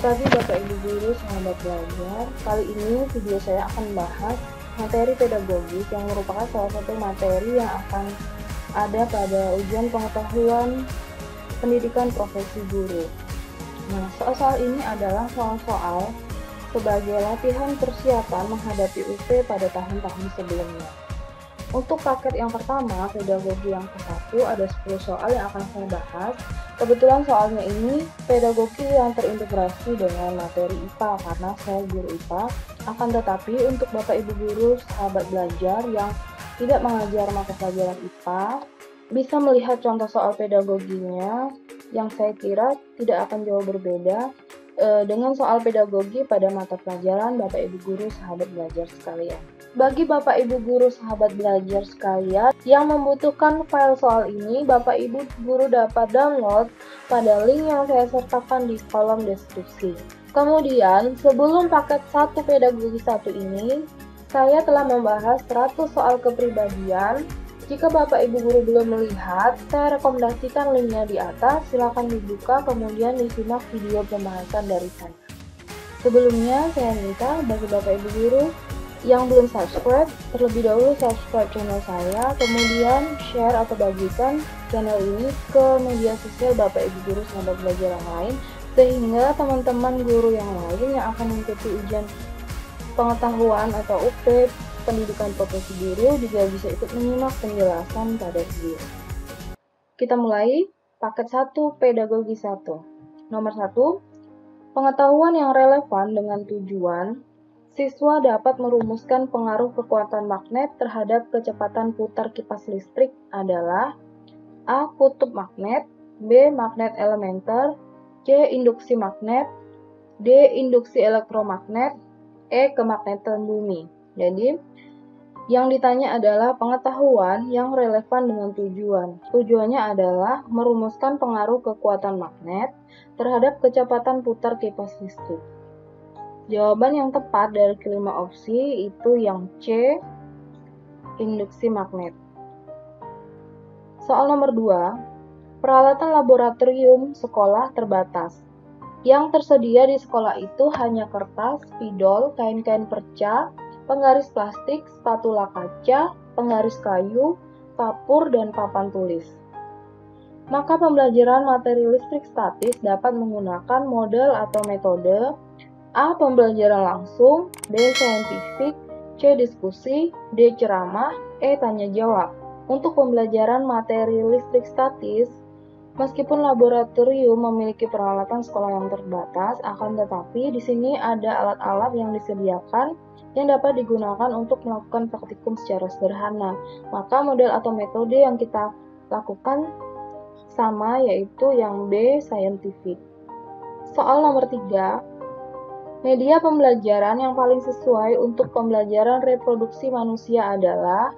pagi Bapak Ibu Guru sahabat belajar. Kali ini video saya akan membahas materi pedagogik yang merupakan salah satu materi yang akan ada pada ujian pengetahuan pendidikan profesi guru. Nah, soal-soal ini adalah soal-soal sebagai latihan persiapan menghadapi UP pada tahun-tahun sebelumnya. Untuk paket yang pertama, pedagogi yang ke-1, ada 10 soal yang akan saya bahas. Kebetulan soalnya ini pedagogi yang terintegrasi dengan materi IPA karena saya guru IPA. Akan tetapi untuk Bapak Ibu Guru sahabat belajar yang tidak mengajar mata pelajaran IPA, bisa melihat contoh soal pedagoginya yang saya kira tidak akan jauh berbeda dengan soal pedagogi pada mata pelajaran Bapak Ibu Guru sahabat belajar sekalian. Bagi Bapak Ibu Guru sahabat belajar sekalian yang membutuhkan file soal ini, Bapak Ibu Guru dapat download pada link yang saya sertakan di kolom deskripsi. Kemudian, sebelum paket 1 pedagogi 1 ini, saya telah membahas 100 soal kepribadian. Jika Bapak Ibu Guru belum melihat, saya rekomendasikan linknya di atas, silakan dibuka kemudian disimak video pembahasan dari saya. Sebelumnya, saya minta bagi Bapak Ibu Guru yang belum subscribe, terlebih dahulu subscribe channel saya, kemudian share atau bagikan channel ini ke media sosial Bapak Ibu Guru sahabat belajar yang lain, sehingga teman-teman guru yang lain yang akan mengikuti ujian pengetahuan atau UP pendidikan profesi guru juga bisa ikut menyimak penjelasan pada video. Kita mulai paket 1 pedagogi 1. Nomor 1, pengetahuan yang relevan dengan tujuan. Siswa dapat merumuskan pengaruh kekuatan magnet terhadap kecepatan putar kipas listrik adalah A. Kutub magnet, B. Magnet elementer, C. Induksi magnet, D. Induksi elektromagnet, E. Kemagnetan bumi. Jadi, yang ditanya adalah pengetahuan yang relevan dengan tujuan. Tujuannya adalah merumuskan pengaruh kekuatan magnet terhadap kecepatan putar kipas listrik. Jawaban yang tepat dari kelima opsi itu yang C, induksi magnet. Soal nomor 2, peralatan laboratorium sekolah terbatas. Yang tersedia di sekolah itu hanya kertas, spidol, kain-kain perca, penggaris plastik, spatula kaca, penggaris kayu, kapur, dan papan tulis. Maka pembelajaran materi listrik statis dapat menggunakan model atau metode A. Pembelajaran langsung, B. Saintifik, C. Diskusi, D. Ceramah, E. Tanya jawab. Untuk pembelajaran materi listrik statis, meskipun laboratorium memiliki peralatan sekolah yang terbatas, akan tetapi di sini ada alat-alat yang disediakan yang dapat digunakan untuk melakukan praktikum secara sederhana. Maka model atau metode yang kita lakukan sama, yaitu yang B. Saintifik. Soal nomor 3, media pembelajaran yang paling sesuai untuk pembelajaran reproduksi manusia adalah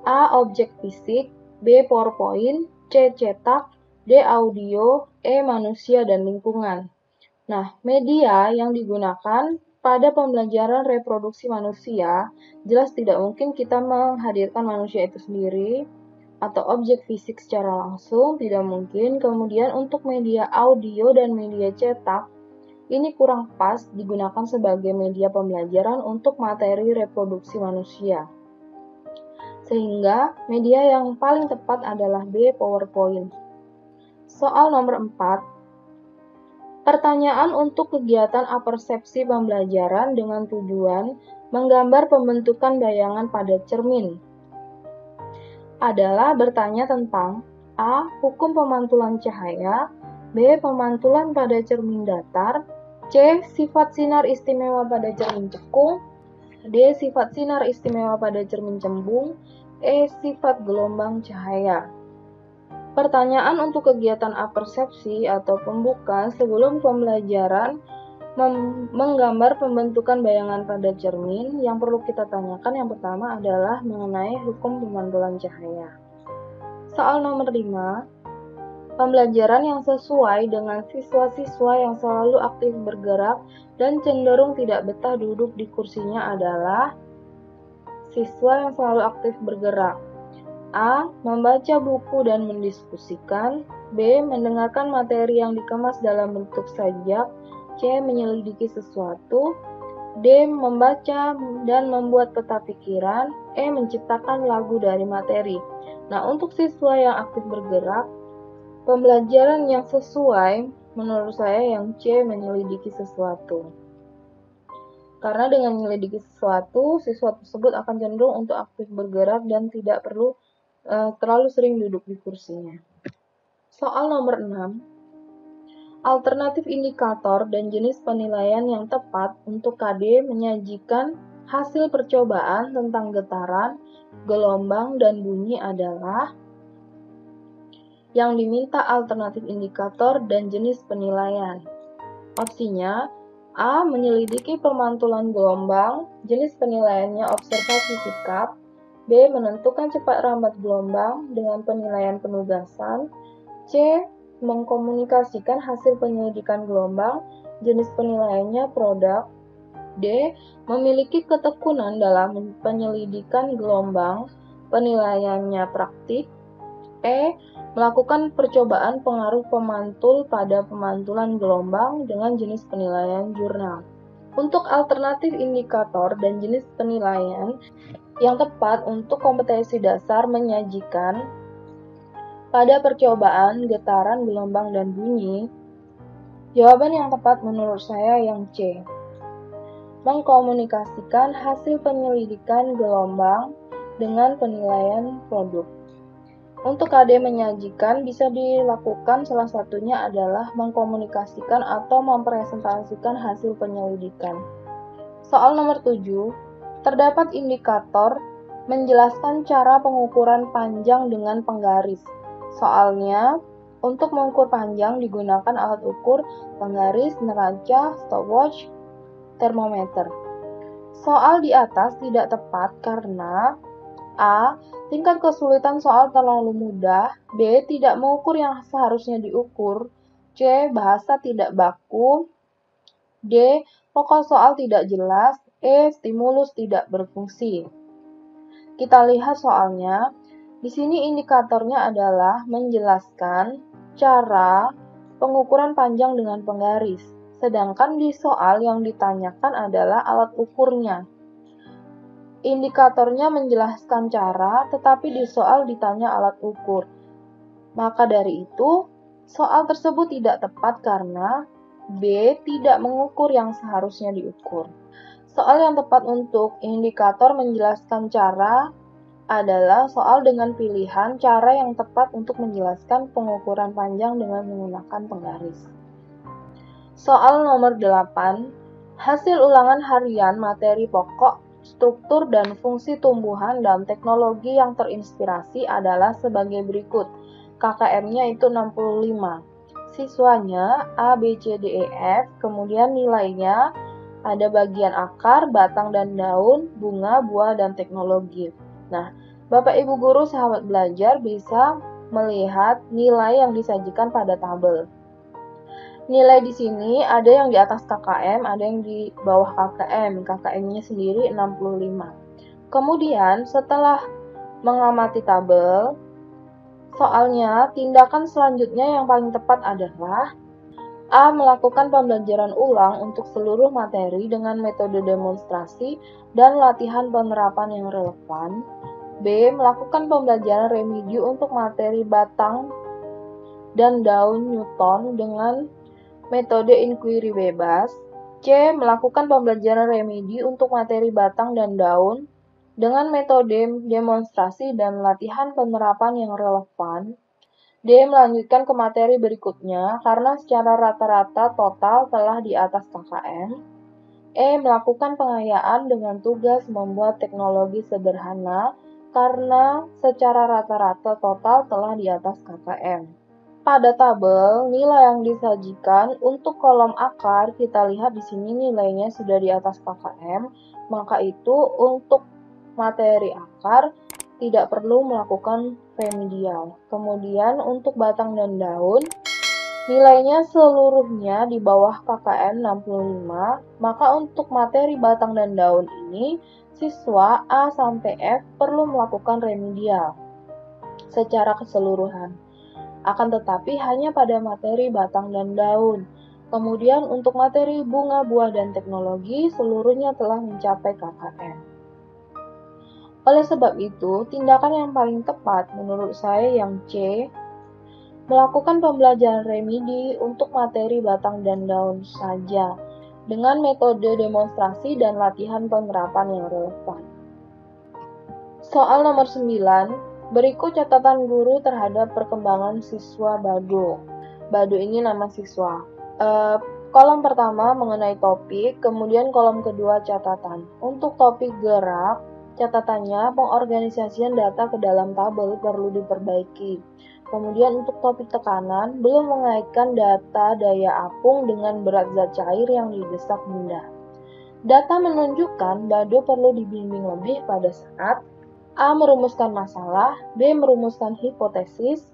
A. Objek fisik, B. PowerPoint, C. Cetak, D. Audio, E. Manusia dan lingkungan. Nah, media yang digunakan pada pembelajaran reproduksi manusia, jelas tidak mungkin kita menghadirkan manusia itu sendiri, atau objek fisik secara langsung, tidak mungkin. Kemudian untuk media audio dan media cetak, ini kurang pas digunakan sebagai media pembelajaran untuk materi reproduksi manusia. Sehingga media yang paling tepat adalah B. PowerPoint. Soal nomor 4. Pertanyaan untuk kegiatan apersepsi pembelajaran dengan tujuan menggambar pembentukan bayangan pada cermin adalah bertanya tentang A. Hukum pemantulan cahaya, B. Pemantulan pada cermin datar, C. Sifat sinar istimewa pada cermin cekung, D. Sifat sinar istimewa pada cermin cembung, E. Sifat gelombang cahaya. Pertanyaan untuk kegiatan apersepsi atau pembuka sebelum pembelajaran menggambar pembentukan bayangan pada cermin, yang perlu kita tanyakan yang pertama adalah mengenai hukum pemantulan cahaya. Soal nomor 5, pembelajaran yang sesuai dengan siswa-siswa yang selalu aktif bergerak dan cenderung tidak betah duduk di kursinya adalah siswa yang selalu aktif bergerak. A. Membaca buku dan mendiskusikan. B. Mendengarkan materi yang dikemas dalam bentuk sajak. C. Menyelidiki sesuatu. D. Membaca dan membuat peta pikiran. E. Menciptakan lagu dari materi. Nah, untuk siswa yang aktif bergerak, pembelajaran yang sesuai menurut saya yang C. Menyelidiki sesuatu. Karena dengan menyelidiki sesuatu, siswa tersebut akan cenderung untuk aktif bergerak dan tidak perlu terlalu sering duduk di kursinya. Soal nomor 6. Alternatif indikator dan jenis penilaian yang tepat untuk KD menyajikan hasil percobaan tentang getaran, gelombang, dan bunyi adalah yang diminta alternatif indikator dan jenis penilaian. Opsinya, A. Menyelidiki pemantulan gelombang, jenis penilaiannya observasi sikap. B. Menentukan cepat lambat gelombang dengan penilaian penugasan. C. Mengkomunikasikan hasil penyelidikan gelombang, jenis penilaiannya produk. D. Memiliki ketekunan dalam penyelidikan gelombang, penilaiannya praktik. E. Melakukan percobaan pengaruh pemantul pada pemantulan gelombang dengan jenis penilaian jurnal. Untuk alternatif indikator dan jenis penilaian yang tepat untuk kompetensi dasar menyajikan pada percobaan getaran, gelombang, dan bunyi, jawaban yang tepat menurut saya yang C. Mengkomunikasikan hasil penyelidikan gelombang dengan penilaian produk. Untuk KD menyajikan bisa dilakukan salah satunya adalah mengkomunikasikan atau mempresentasikan hasil penyelidikan. Soal nomor 7. Terdapat indikator menjelaskan cara pengukuran panjang dengan penggaris. Soalnya, untuk mengukur panjang digunakan alat ukur penggaris, neraca, stopwatch, termometer. Soal di atas tidak tepat karena A. Tingkat kesulitan soal terlalu mudah. B. Tidak mengukur yang seharusnya diukur. C. Bahasa tidak baku. D. Pokok soal tidak jelas. E. Stimulus tidak berfungsi. Kita lihat soalnya. Di sini indikatornya adalah menjelaskan cara pengukuran panjang dengan penggaris. Sedangkan di soal yang ditanyakan adalah alat ukurnya. Indikatornya menjelaskan cara, tetapi di soal ditanya alat ukur. Maka dari itu, soal tersebut tidak tepat karena B. Tidak mengukur yang seharusnya diukur. Soal yang tepat untuk indikator menjelaskan cara adalah soal dengan pilihan cara yang tepat untuk menjelaskan pengukuran panjang dengan menggunakan penggaris. Soal nomor 8. Hasil ulangan harian materi pokok, struktur dan fungsi tumbuhan dan teknologi yang terinspirasi adalah sebagai berikut. KKM-nya itu 65. Siswanya A, B, C, D, E, F, kemudian nilainya ada bagian akar, batang dan daun, bunga, buah, dan teknologi. Nah, Bapak Ibu Guru sahabat belajar bisa melihat nilai yang disajikan pada tabel. Nilai di sini ada yang di atas KKM, ada yang di bawah KKM. KKM-nya sendiri 65. Kemudian setelah mengamati tabel, soalnya tindakan selanjutnya yang paling tepat adalah A. Melakukan pembelajaran ulang untuk seluruh materi dengan metode demonstrasi dan latihan penerapan yang relevan. B. Melakukan pembelajaran remedi untuk materi batang dan daun Newton dengan metode inquiry bebas. C. Melakukan pembelajaran remedi untuk materi batang dan daun dengan metode demonstrasi dan latihan penerapan yang relevan. D. Melanjutkan ke materi berikutnya karena secara rata-rata total telah di atas KKM. E. Melakukan pengayaan dengan tugas membuat teknologi sederhana karena secara rata-rata total telah di atas KKM. Pada tabel, nilai yang disajikan untuk kolom akar, kita lihat di sini nilainya sudah di atas KKM, maka itu untuk materi akar tidak perlu melakukan remedial. Kemudian untuk batang dan daun, nilainya seluruhnya di bawah KKM 65, maka untuk materi batang dan daun ini, siswa A sampai F perlu melakukan remedial. secara keseluruhan. Akan tetapi hanya pada materi batang dan daun. Kemudian untuk materi bunga, buah, dan teknologi seluruhnya telah mencapai KKM. Oleh sebab itu, tindakan yang paling tepat menurut saya yang C, melakukan pembelajaran remedi untuk materi batang dan daun saja, dengan metode demonstrasi dan latihan penerapan yang relevan. Soal nomor 9, berikut catatan guru terhadap perkembangan siswa Bado. Bado ini nama siswa. Kolom pertama mengenai topik, kemudian kolom kedua catatan. Untuk topik gerak, catatannya pengorganisasian data ke dalam tabel perlu diperbaiki. Kemudian untuk topik tekanan, belum mengaitkan data daya apung dengan berat zat cair yang didesak benda. Data menunjukkan Bado perlu dibimbing lebih pada saat A. Merumuskan masalah, B. Merumuskan hipotesis,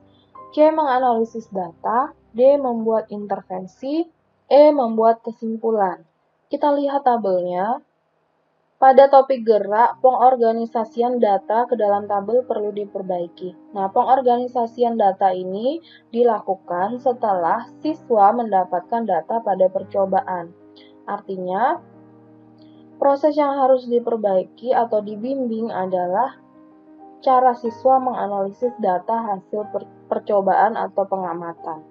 C. Menganalisis data, D. Membuat intervensi, E. Membuat kesimpulan. Kita lihat tabelnya. Pada topik gerak, pengorganisasian data ke dalam tabel perlu diperbaiki. Nah, pengorganisasian data ini dilakukan setelah siswa mendapatkan data pada percobaan. Artinya, proses yang harus diperbaiki atau dibimbing adalah cara siswa menganalisis data hasil percobaan atau pengamatan.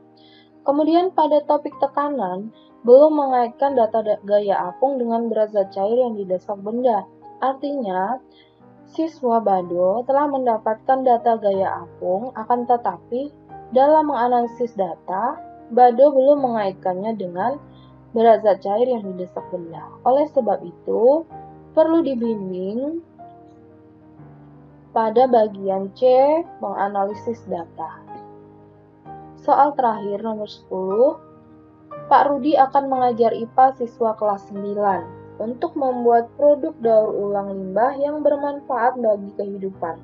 Kemudian pada topik tekanan, belum mengaitkan data gaya apung dengan berat zat cair yang didesak benda. Artinya, siswa Bado telah mendapatkan data gaya apung, akan tetapi dalam menganalisis data, Bado belum mengaitkannya dengan berat zat cair yang didesak benda. Oleh sebab itu, perlu dibimbing pada bagian C, menganalisis data. Soal terakhir nomor 10, Pak Rudi akan mengajar IPA siswa kelas 9 untuk membuat produk daur ulang limbah yang bermanfaat bagi kehidupan.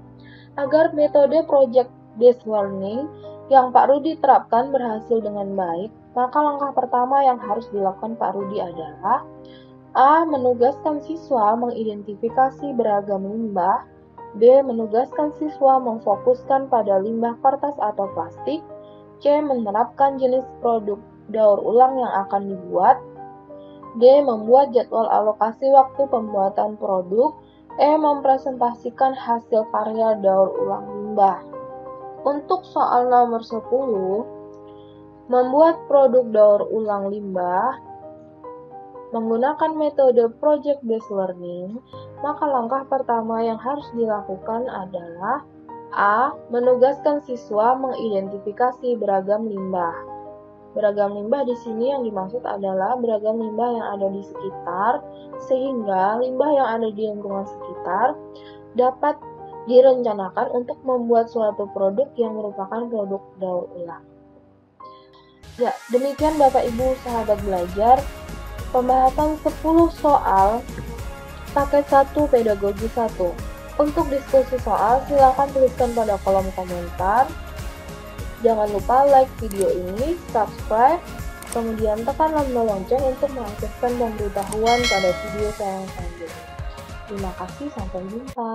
Agar metode project based learning yang Pak Rudi terapkan berhasil dengan baik, maka langkah pertama yang harus dilakukan Pak Rudi adalah A. Menugaskan siswa mengidentifikasi beragam limbah, B. Menugaskan siswa memfokuskan pada limbah kertas atau plastik, C. Menerapkan jenis produk daur ulang yang akan dibuat, D. Membuat jadwal alokasi waktu pembuatan produk, E. Mempresentasikan hasil karya daur ulang limbah. Untuk soal nomor 10, membuat produk daur ulang limbah menggunakan metode project based learning, maka langkah pertama yang harus dilakukan adalah A. Menugaskan siswa mengidentifikasi beragam limbah. Beragam limbah di sini yang dimaksud adalah beragam limbah yang ada di sekitar, sehingga limbah yang ada di lingkungan sekitar dapat direncanakan untuk membuat suatu produk yang merupakan produk daur ulang. Ya, demikian Bapak Ibu sahabat belajar, pembahasan 10 soal paket 1 pedagogi 1. Untuk diskusi soal, silakan tuliskan pada kolom komentar. Jangan lupa like video ini, subscribe, kemudian tekan tombol lonceng untuk mengaktifkan pemberitahuan pada video saya yang selanjutnya. Terima kasih, sampai jumpa.